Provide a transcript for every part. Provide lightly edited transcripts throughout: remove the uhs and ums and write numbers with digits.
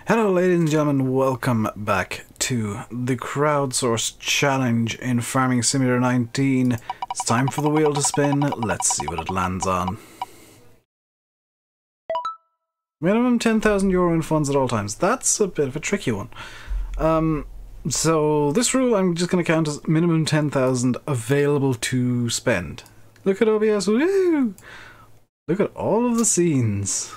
Hello ladies and gentlemen, welcome back to the Crowdsourced challenge in Farming Simulator 19. It's time for the wheel to spin. Let's see what it lands on. Minimum €10,000 in funds at all times. That's a bit of a tricky one. So this rule I'm just going to count as minimum 10,000 available to spend. Look at OBS, woo! Look at all of the scenes.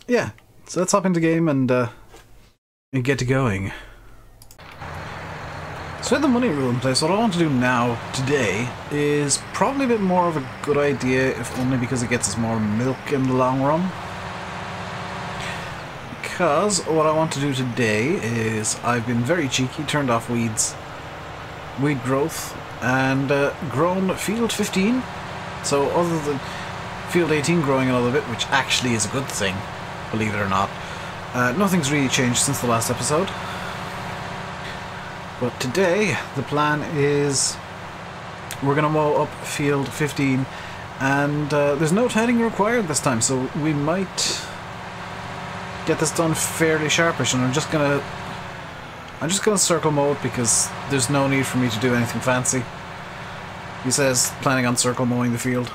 Yeah, so let's hop into game and get to going. So with the money rule in place, what I want to do now, today, is probably a bit more of a good idea, if only because it gets us more milk in the long run. Because what I want to do today is, I've been very cheeky, turned off weed growth, and grown field 15. So other than field 18 growing another bit, which actually is a good thing, believe it or not, nothing's really changed since the last episode. But today, the plan is we're going to mow up field 15, and there's no tidying required this time, so we might get this done fairly sharpish, and I'm just gonna circle mow it because there's no need for me to do anything fancy. He says planning on circle mowing the field.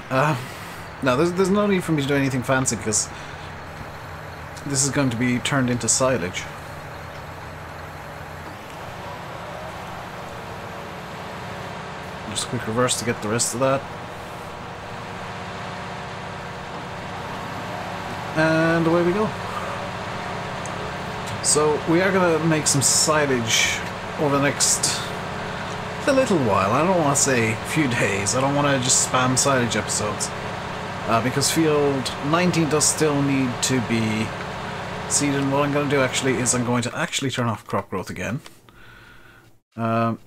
No, there's no need for me to do anything fancy because this is going to be turned into silage. Just a quick reverse to get the rest of that. And away we go. So we are going to make some silage over the next a little while. I don't want to say few days. I don't want to just spam silage episodes. Because field 19 does still need to be seeded. And what I'm going to do actually is I'm going to actually turn off crop growth again. And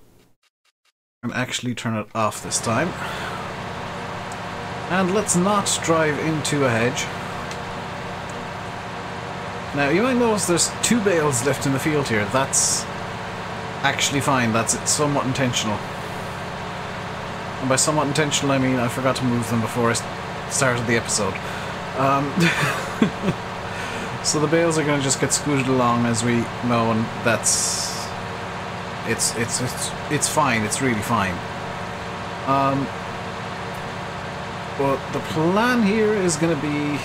actually turn it off this time. And let's not drive into a hedge. Now, you might notice there's 2 bales left in the field here. That's actually fine. That's somewhat intentional. And by somewhat intentional, I mean I forgot to move them before I started the episode. So the bales are going to just get scooted along as we mow, and that's... It's fine. It's really fine. But the plan here is going to be...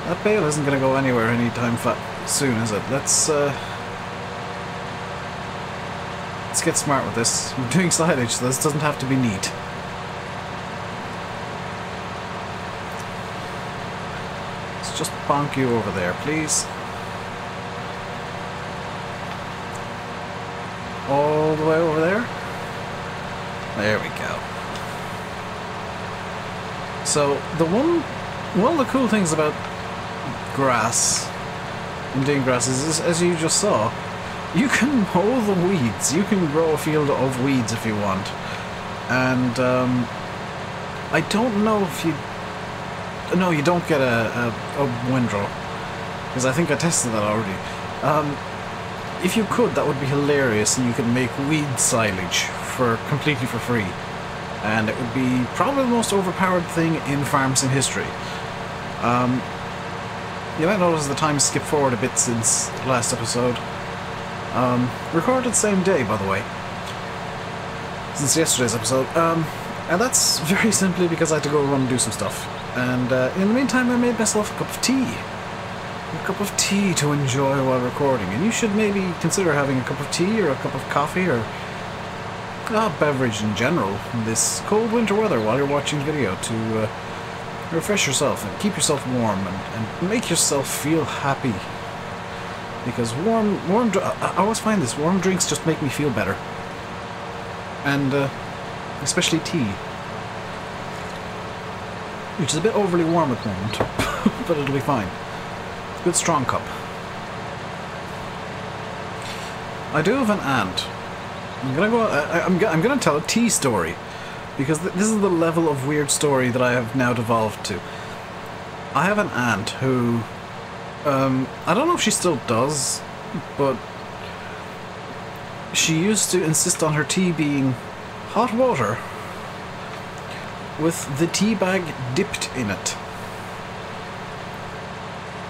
That bale isn't going to go anywhere anytime soon, is it? Let's get smart with this. We're doing silage, so this doesn't have to be neat. Let's just bonk you over there, please. All the way over there. There we go. So one of the cool things about grass and doing grass is, as you just saw, you can mow the weeds. You can grow a field of weeds if you want. And I don't know if you... No, you don't get a windrow, because I think I tested that already. If you could, that would be hilarious, and you could make weed silage completely for free. And it would be probably the most overpowered thing in farm sim history. You might notice the time skipped forward a bit since the last episode. Recorded the same day, by the way, since yesterday's episode. And that's very simply because I had to go run and do some stuff. And in the meantime, I made myself a cup of tea. A cup of tea to enjoy while recording. And you should maybe consider having a cup of tea or a cup of coffee or a beverage in general in this cold winter weather while you're watching video to refresh yourself and keep yourself warm and make yourself feel happy. Because I always find this, warm drinks just make me feel better. And especially tea. Which is a bit overly warm at the moment, but it'll be fine. It's a good strong cup. I do have an aunt. I'm gonna tell a tea story. Because this is the level of weird story that I have now devolved to. I have an aunt who... I don't know if she still does, but she used to insist on her tea being hot water with the tea bag dipped in it.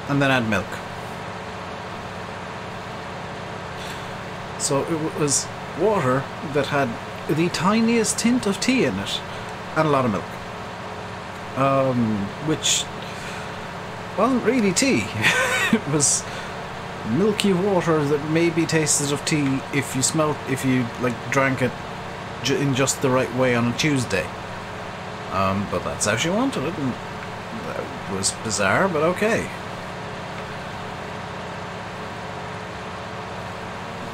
and then add milk. So it was water that had the tiniest hint of tea in it, and a lot of milk. Which wasn't really tea. It was milky water that maybe tasted of tea if you like drank it in just the right way on a Tuesday. But that's how she wanted it, and that was bizarre, but okay.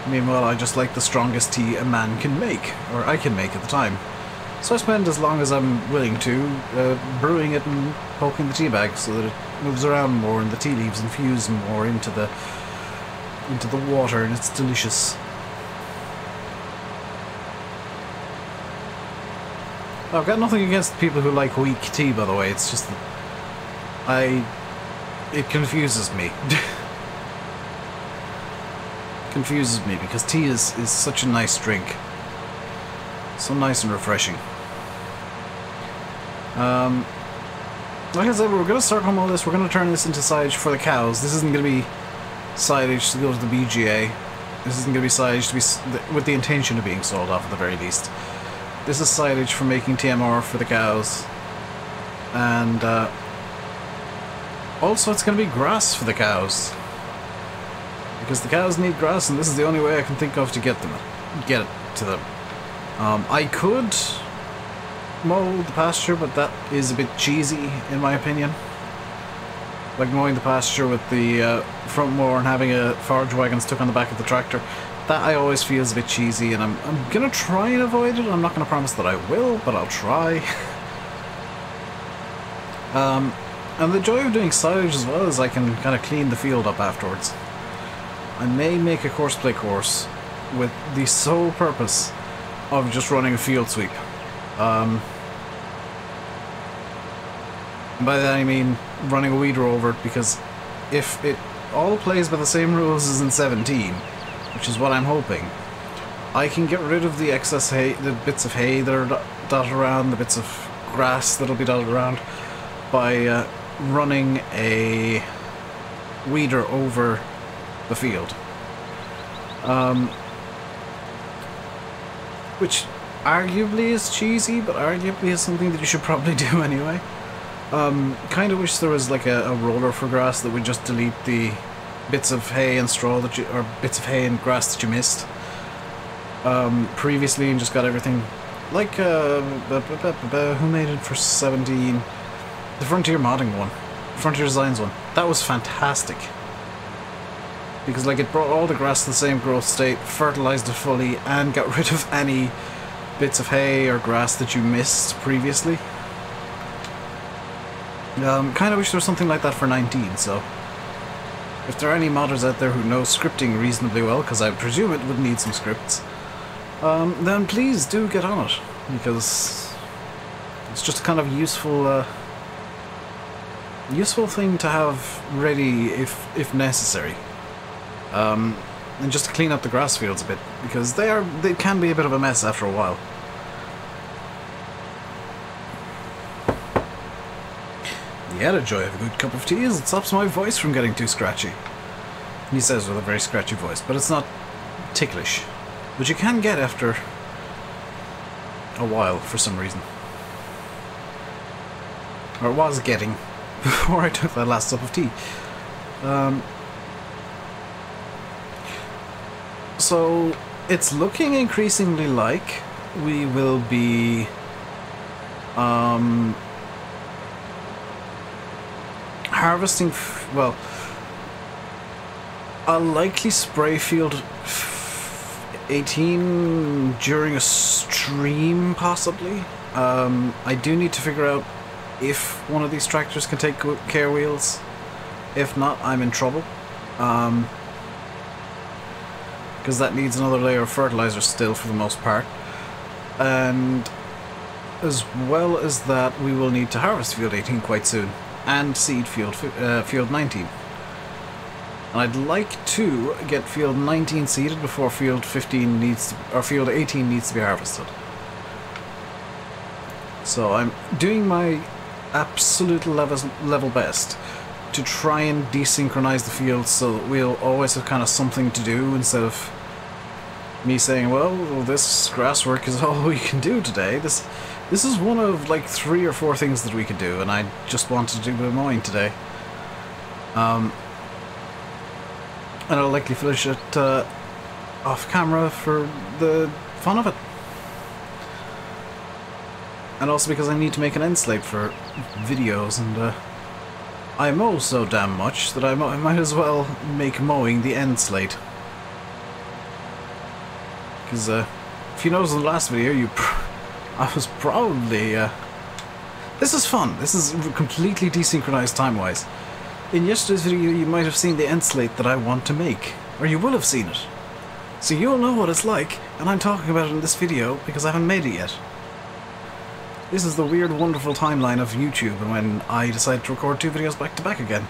Meanwhile, I just like the strongest tea a man can make, or I can make at the time. So I spend as long as I'm willing to brewing it and poking the tea bag so that it moves around more and the tea leaves infuse more into the water, and it's delicious. I've got nothing against people who like weak tea, by the way. It's just that it confuses me. Confuses me because tea is such a nice drink. So nice and refreshing. Like I said, we're going to circle all this. We're going to turn this into silage for the cows. This isn't going to be silage to go to the BGA. This isn't going to be silage to be with the intention of being sold off at the very least. This is silage for making TMR for the cows. And also it's going to be grass for the cows. Because the cows need grass, and this is the only way I can think of to get it to them. I could mow the pasture, but that is a bit cheesy in my opinion. Like mowing the pasture with the front mower and having a forage wagon stuck on the back of the tractor. That I always feel is a bit cheesy, and I'm gonna try and avoid it. I'm not gonna promise that I will, but I'll try. And the joy of doing silage as well is I can kind of clean the field up afterwards. I may make a courseplay course with the sole purpose of just running a field sweep. By that I mean running a weeder over it, because if it all plays by the same rules as in 17, which is what I'm hoping, I can get rid of the excess hay, the bits of hay that are dotted around, the bits of grass that'll be dotted around, by running a weeder over the field. Which arguably is cheesy, but arguably is something that you should probably do anyway. Kind of wish there was like a roller for grass that would just delete the bits of hay and straw that you, or bits of hay and grass that you missed previously, and just got everything like who made it for 17? The Frontier modding one, Frontier Designs one. That was fantastic. Because like it brought all the grass to the same growth state, fertilized it fully, and got rid of any bits of hay or grass that you missed previously. Kind of wish there was something like that for 19, so if there are any modders out there who know scripting reasonably well, because I presume it would need some scripts, then please do get on it, because it's just a kind of useful thing to have ready if necessary. And just to clean up the grass fields a bit, because they can be a bit of a mess after a while. The added joy of a good cup of tea is it stops my voice from getting too scratchy. He says with a very scratchy voice, but it's not ticklish, which you can get after a while for some reason. Or it was getting before I took that last cup of tea. So it's looking increasingly like we will be harvesting, well, I'll likely spray field 18 during a stream, possibly. I do need to figure out if one of these tractors can take care wheels. If not, I'm in trouble. Because that needs another layer of fertilizer still for the most part. And as well as that, we will need to harvest field 18 quite soon. And seed field 19. And I'd like to get field 19 seeded before field 15 needs to, or field 18 needs to be harvested. So I'm doing my absolute level best to try and desynchronize the fields so that we'll always have kind of something to do instead of me saying, well, this grass work is all we can do today. This is one of like 3 or 4 things that we could do, and I just wanted to do a bit of mowing today. And I'll likely finish it off camera for the fun of it. And also because I need to make an end slate for videos, and I mow so damn much that I might as well make mowing the end slate. Because if you noticed in the last video, I was probably... this is fun. This is completely desynchronized time-wise. In yesterday's video, you might have seen the end slate that I want to make. Or you will have seen it. So you'll know what it's like, and I'm talking about it in this video because I haven't made it yet. This is the weird, wonderful timeline of YouTube and when I decide to record 2 videos back to back again.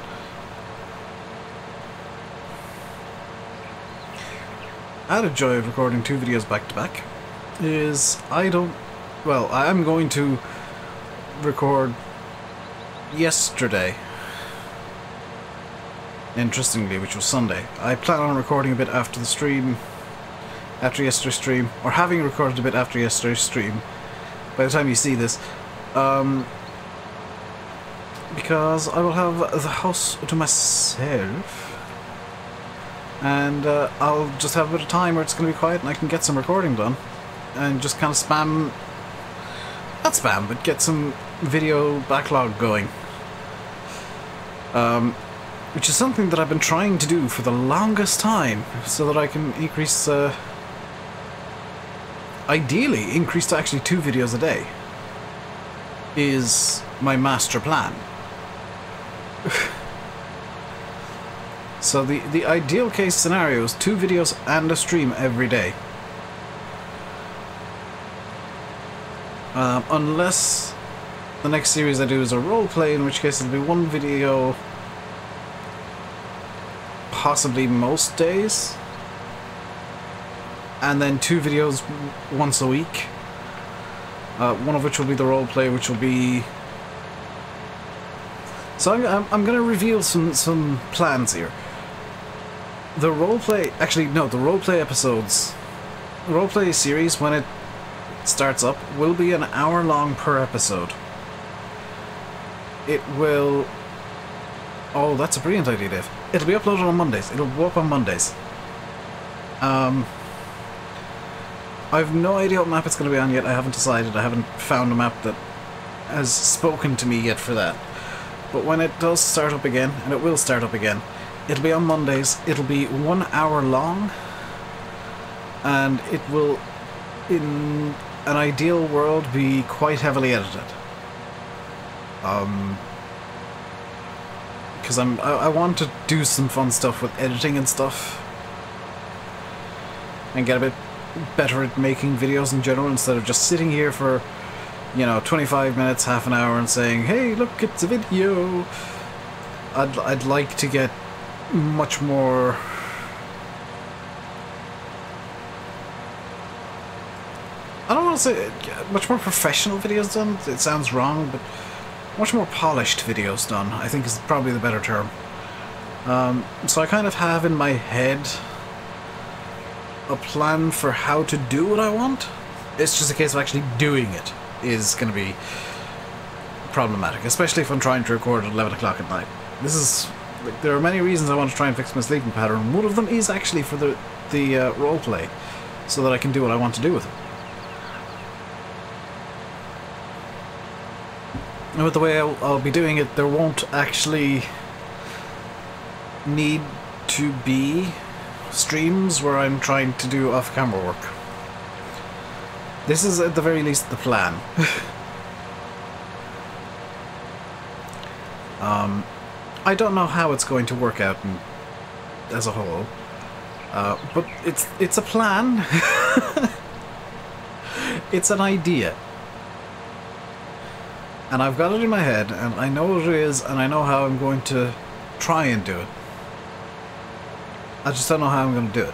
Added joy of recording 2 videos back to back is I'm going to record yesterday. Interestingly, which was Sunday. I plan on recording a bit after the stream, after yesterday's stream, or having recorded a bit after yesterday's stream, by the time you see this, because I will have the house to myself, and I'll just have a bit of time where it's going to be quiet and I can get some recording done, and just kind of not spam, but get some video backlog going. Which is something that I've been trying to do for the longest time, so that I can increase, ideally increase to actually 2 videos a day, is my master plan. So the ideal case scenario is 2 videos and a stream every day. Unless the next series I do is a roleplay, in which case it'll be 1 video possibly most days, and then 2 videos once a week. One of which will be the roleplay, which will be... So I'm going to reveal some plans here. The roleplay... Actually, no, the roleplay episodes... The roleplay series, when it starts up, will be an hour long per episode. It will... Oh, that's a brilliant idea, Dave. It'll be uploaded on Mondays. It'll go up on Mondays. I've no idea what map it's going to be on yet. I haven't decided. I haven't found a map that has spoken to me yet for that. But when it does start up again, and it will start up again, it'll be on Mondays. It'll be 1 hour long, and it will, in an ideal world, be quite heavily edited. Because I want to do some fun stuff with editing and stuff, and get a bit better at making videos in general, instead of just sitting here for, 25 minutes, half an hour, and saying, hey, look, it's a video. I'd like to get much more... I don't want to say much more professional videos done. It sounds wrong, but much more polished videos done, I think, is probably the better term. So I kind of have in my head a plan for how to do what I want. It's just a case of actually doing it is going to be problematic, especially if I'm trying to record at 11 o'clock at night. There are many reasons I want to try and fix my sleeping pattern. One of them is actually for the roleplay, so that I can do what I want to do with it. And with the way I'll be doing it, there won't actually need to be streams where I'm trying to do off-camera work. This is at the very least the plan. I don't know how it's going to work out as a whole, but it's a plan. It's an idea. And I've got it in my head, and I know what it is, and I know how I'm going to try and do it. I just don't know how I'm going to do it.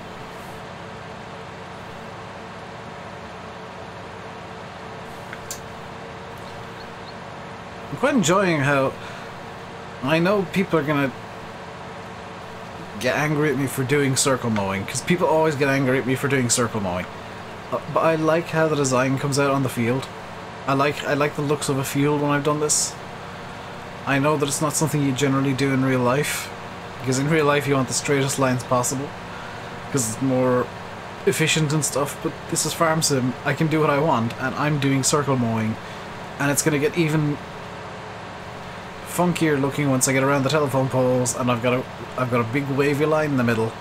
I'm quite enjoying how I know people are going to get angry at me for doing circle mowing, because people always get angry at me for doing circle mowing. But I like how the design comes out on the field. I like the looks of a field when I've done this. I know that it's not something you generally do in real life, because in real life you want the straightest lines possible, because it's more efficient and stuff, but this is Farm Sim. I can do what I want, and I'm doing circle mowing, and it's going to get even funkier looking once I get around the telephone poles, and I've got a big wavy line in the middle.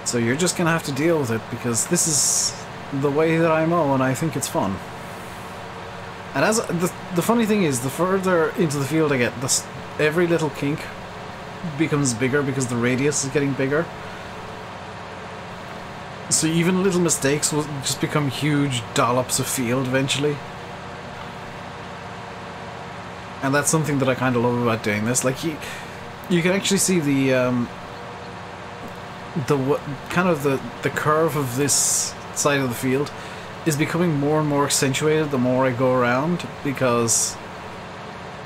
So you're just going to have to deal with it, because this is the way that I mow, and I think it's fun. And as the funny thing is, the further into the field I get, every little kink becomes bigger because the radius is getting bigger. So even little mistakes will just become huge dollops of field eventually. And that's something that I kind of love about doing this. Like you can actually see the curve of this side of the field is becoming more and more accentuated the more I go around, because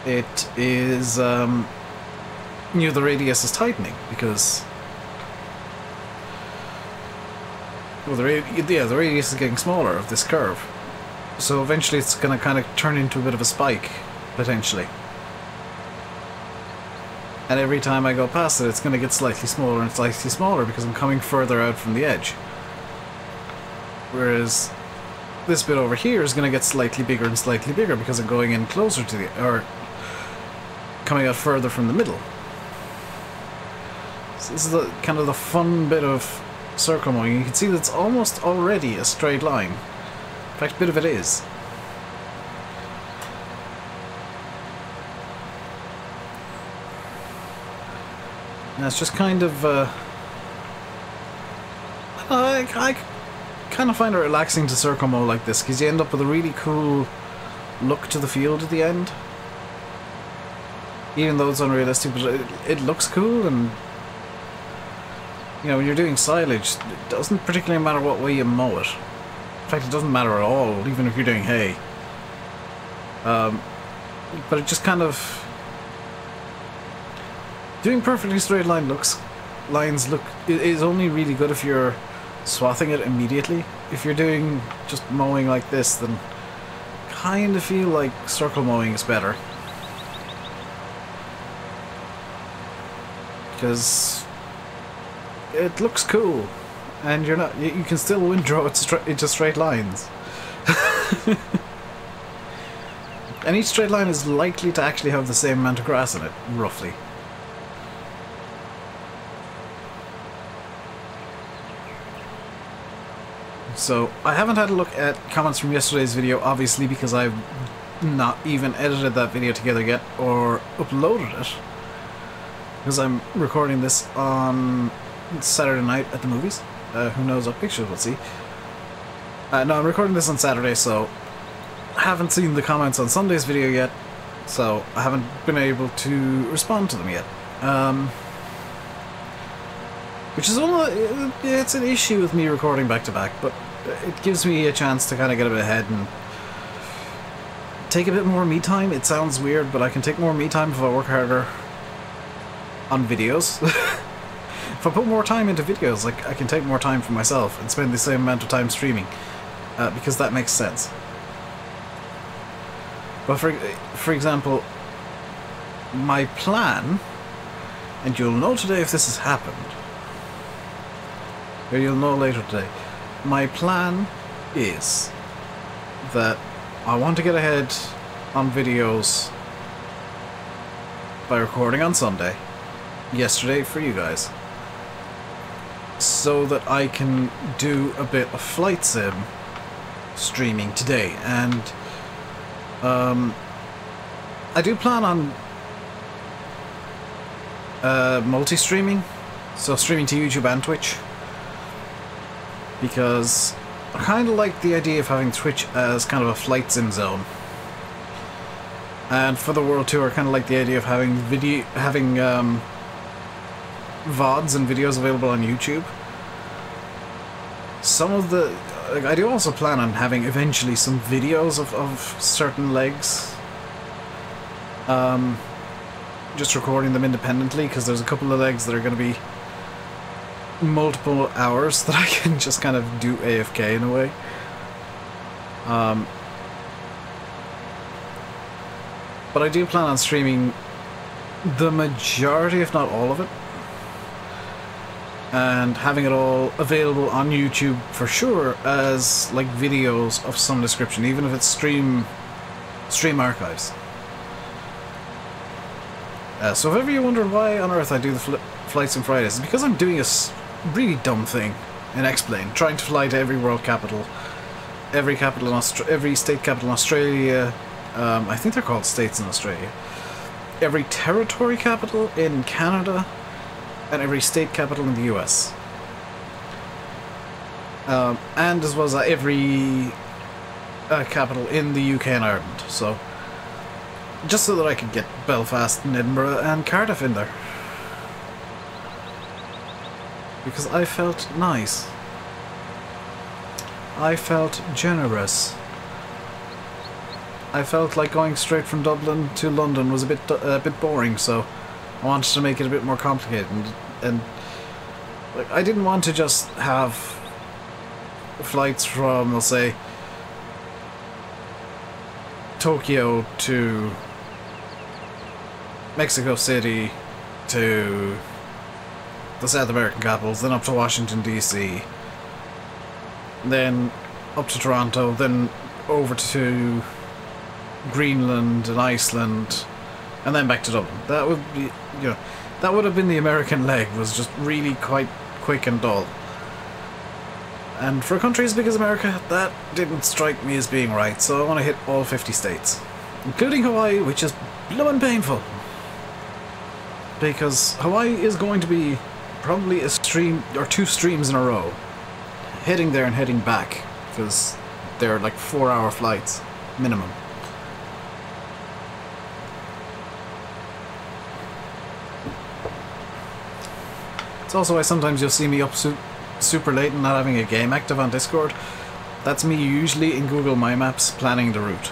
it is the radius is tightening, because the radius is getting smaller of this curve, so eventually it's going to kind of turn into a bit of a spike potentially, and every time I go past it it's going to get slightly smaller and slightly smaller because I'm coming further out from the edge. Whereas this bit over here is going to get slightly bigger and slightly bigger because I'm going in closer to the, or coming out further from the middle. So this is kind of the fun bit of circle mowing. You can see that it's almost already a straight line. In fact, a bit of it is. And it's just kind of I kind of find it relaxing to circle mow like this, because you end up with a really cool look to the field at the end. Even though it's unrealistic, but it looks cool, and you know, when you're doing silage, it doesn't particularly matter what way you mow it. In fact, it doesn't matter at all, even if you're doing hay. But it just kind of... Doing perfectly straight lines is only really good if you're swathing it immediately. If you're doing just mowing like this, then kind of feel like circle mowing is better, because it looks cool, and you can still windrow it into straight lines. And each straight line is likely to actually have the same amount of grass in it, roughly. So, I haven't had a look at comments from yesterday's video, obviously, because I've not even edited that video together yet, or uploaded it. Because I'm recording this on Saturday night at the movies. Who knows what pictures we'll see. No, I'm recording this on Saturday, so I haven't seen the comments on Sunday's video yet, so I haven't been able to respond to them yet. Which is it's an issue with me recording back to back, but it gives me a chance to kind of get a bit ahead and take a bit more me time. It sounds weird, but I can take more me time if I work harder on videos. If I put more time into videos, like, I can take more time for myself and spend the same amount of time streaming, because that makes sense. But for example, my plan, and you'll know today if this has happened, or you'll know later today, my plan is that I want to get ahead on videos by recording on Sunday, yesterday for you guys, so that I can do a bit of flight sim streaming today. And I do plan on multi-streaming, so streaming to YouTube and Twitch, because I kind of like the idea of having Twitch as kind of a flight sim zone. And for the World Tour, I kind of like the idea of having VODs and videos available on YouTube. Some of the... I do also plan on having eventually some videos of certain legs. just recording them independently, because there's a couple of legs that are going to be multiple hours that I can just kind of do AFK in a way. But I do plan on streaming the majority, if not all of it, and having it all available on YouTube for sure as like videos of some description, even if it's stream archives. So if ever you wonder why on earth I do the flights on Fridays, it's because I'm doing a really dumb thing in X-Plane, trying to fly to every world capital, every state capital in Australia. I think they're called states in Australia. Every territory capital in Canada, and every state capital in the US. And as well as every capital in the UK and Ireland. So, just so that I could get Belfast and Edinburgh and Cardiff in there. Because I felt nice. I felt generous. I felt like going straight from Dublin to London was a bit boring, so I wanted to make it a bit more complicated, and like I didn't want to just have flights from, let's say, Tokyo to Mexico City to the South American capitals, then up to Washington DC, then up to Toronto, then over to Greenland and Iceland, and then back to Dublin. That would be, that would have been the American leg, was just really quite quick and dull. And for a country as big as America, that didn't strike me as being right, so I want to hit all 50 states, including Hawaii, which is blooming painful. Because Hawaii is going to be probably a stream, or 2 streams in a row, heading there and heading back, because they're like 4-hour flights, minimum. It's also why sometimes you'll see me up super late and not having a game active on Discord. That's me usually in Google My Maps planning the route.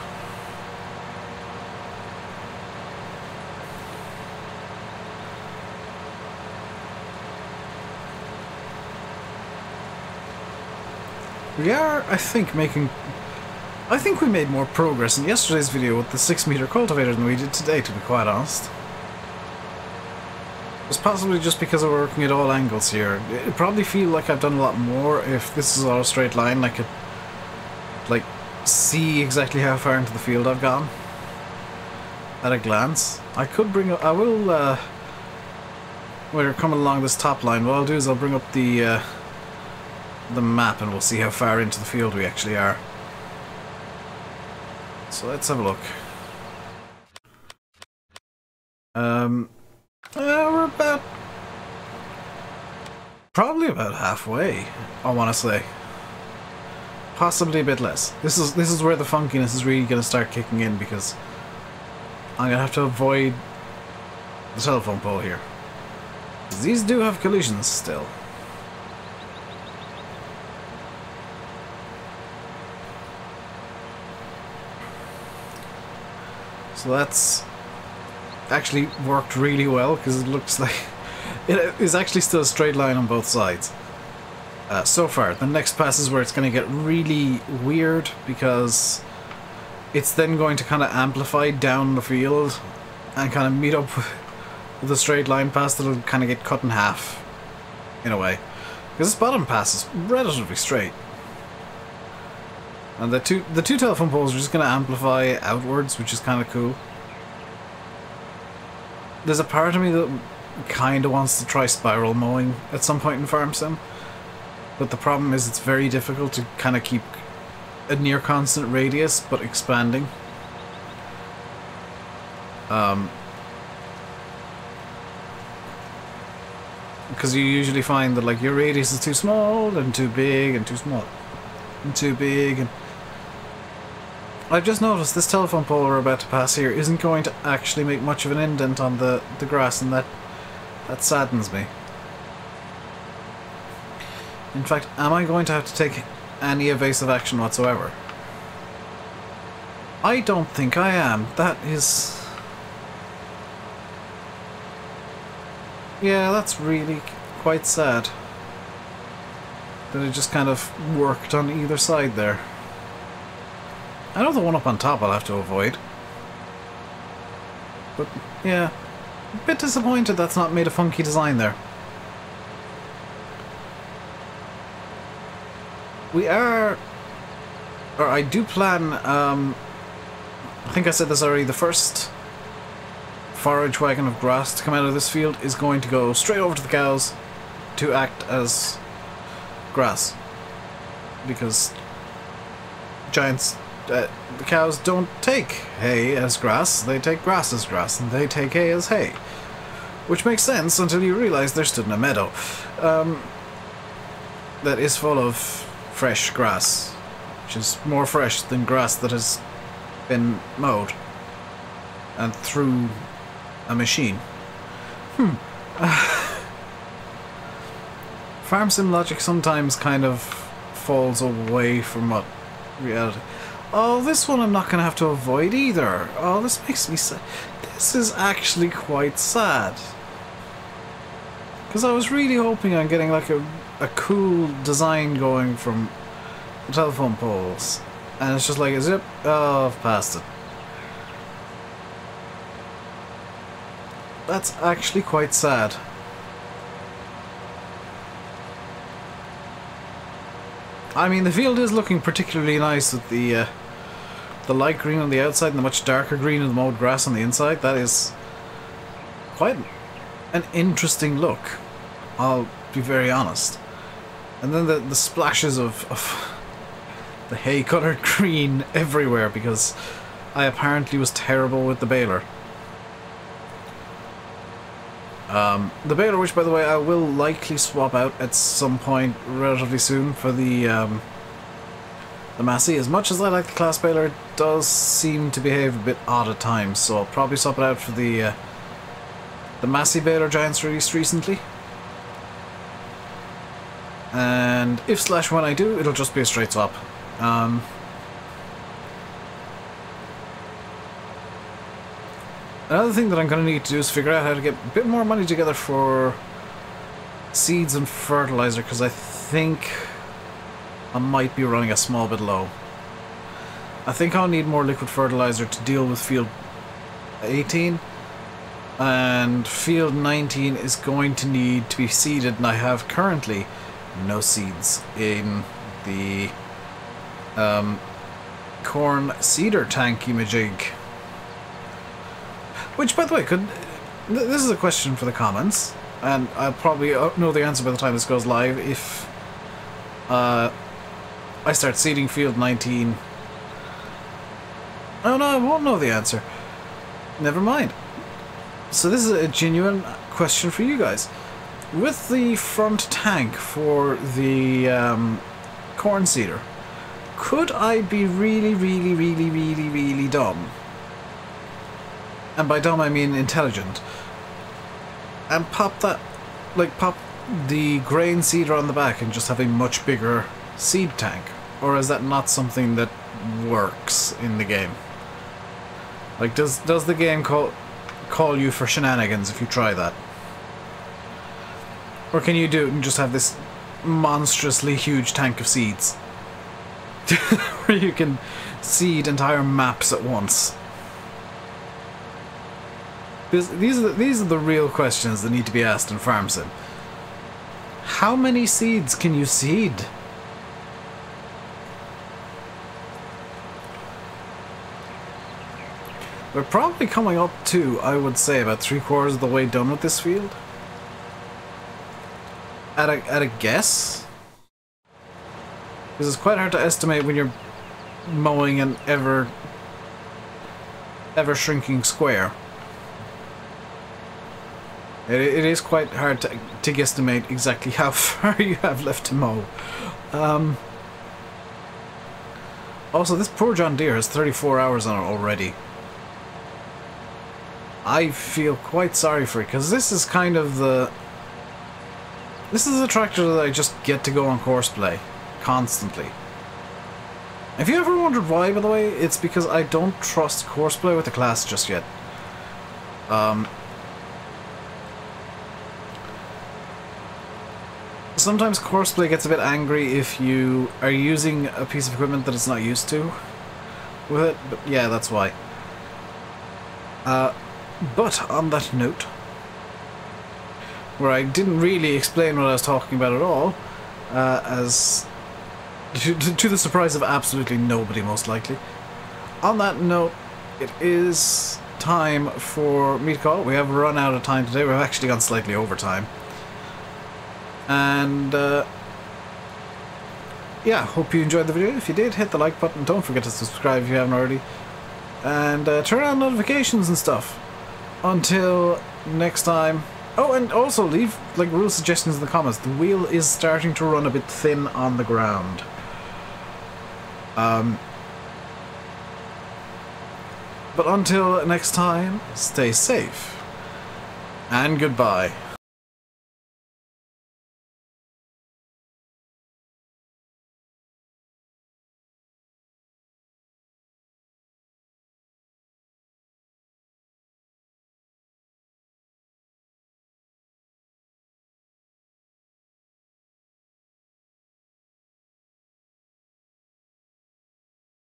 We are, I think, I think we made more progress in yesterday's video with the 6-meter cultivator than we did today, to be quite honest. It's possibly just because we're working at all angles here. It'd probably feel like I've done a lot more if this is all a straight line. I could, like, see exactly how far into the field I've gone at a glance. I could bring up, when we're coming along this top line, what I'll do is I'll bring up the map and we'll see how far into the field we actually are. So let's have a look. We're probably about halfway, I want to say. Possibly a bit less. This is where the funkiness is really going to start kicking in, because I'm going to have to avoid the telephone pole here. These do have collisions still. So that's actually worked really well, because it looks like it is actually still a straight line on both sides. So far, the next pass is where it's going to get really weird, because it's then going to kind of amplify down the field and kind of meet up with a straight line pass that'll kind of get cut in half, in a way. Because this bottom pass is relatively straight. And the two telephone poles are just going to amplify outwards, which is kind of cool. There's a part of me that kind of wants to try spiral mowing at some point in Farm Sim, but the problem is it's very difficult to kind of keep a near constant radius, but expanding. Because you usually find that like your radius is too small and too big and too small and too big, and I've just noticed this telephone pole we're about to pass here isn't going to actually make much of an indent on the grass, and that saddens me. In fact, am I going to have to take any evasive action whatsoever? I don't think I am. That is... Yeah, that's really quite sad. That it just kind of worked on either side there. I know the one up on top I'll have to avoid. But, yeah. A bit disappointed that's not made a funky design there. We are... Or I do plan, I think I said this already, the first forage wagon of grass to come out of this field is going to go straight over to the cows to act as grass. Because the cows don't take hay as grass, they take grass as grass, and they take hay as hay. Which makes sense until you realise they're stood in a meadow that is full of fresh grass, which is more fresh than grass that has been mowed and through a machine. Farm sim logic sometimes kind of falls away from what reality. Oh, this one I'm not going to have to avoid either. Oh, this makes me sad. This is actually quite sad. Because I was really hoping on getting like a cool design going from the telephone poles. And it's just like a zip. Oh, I've passed it. That's actually quite sad. I mean, the field is looking particularly nice with the light green on the outside and the much darker green of the mowed grass on the inside. That is quite an interesting look, I'll be very honest. And then the splashes of the hay-coloured green everywhere because I apparently was terrible with the baler. The baler, which by the way I will likely swap out at some point relatively soon for the Massey. As much as I like the class baler, it does seem to behave a bit odd at times, so I'll probably swap it out for the Massey baler Giants released recently. And if / when I do, it'll just be a straight swap. Another thing that I'm going to need to do is figure out how to get a bit more money together for seeds and fertilizer, because I think I might be running a small bit low. I think I'll need more liquid fertilizer to deal with field 18, and field 19 is going to need to be seeded, and I have currently no seeds in the corn seeder tanky-majig. Which, by the way, this is a question for the comments, and I'll probably know the answer by the time this goes live if I start seeding field 19. Oh no, I won't know the answer. Never mind. So this is a genuine question for you guys. With the front tank for the corn seeder, could I be really dumb? And by dumb I mean intelligent. And pop that, like pop the grain seeder on the back and just have a much bigger seed tank? Or is that not something that works in the game? Like, does the game call you for shenanigans if you try that? Or can you do it and just have this monstrously huge tank of seeds? Where you can seed entire maps at once? These are the real questions that need to be asked in Farm Sim. How many seeds can you seed? We're probably coming up to, I would say, about 3/4 of the way done with this field. At a guess? Because it's quite hard to estimate when you're mowing an ever shrinking square. It is quite hard to guesstimate exactly how far you have left to mow. Also, this poor John Deere has 34 hours on it already. I feel quite sorry for it, because this is kind of the... This is a tractor that I just get to go on course play, constantly. If you ever wondered why, by the way, it's because I don't trust course play with the class just yet. sometimes Courseplay gets a bit angry if you are using a piece of equipment that it's not used to with it, but yeah, that's why. But on that note, where I didn't really explain what I was talking about at all, as to the surprise of absolutely nobody, most likely. On that note, it is time for me to call. We have run out of time today. We've actually gone slightly over time. And, yeah, hope you enjoyed the video. If you did, hit the like button. Don't forget to subscribe if you haven't already. And turn on notifications and stuff. Until next time. Oh, and also leave like rule suggestions in the comments. The wheel is starting to run a bit thin on the ground. But until next time, stay safe. And goodbye.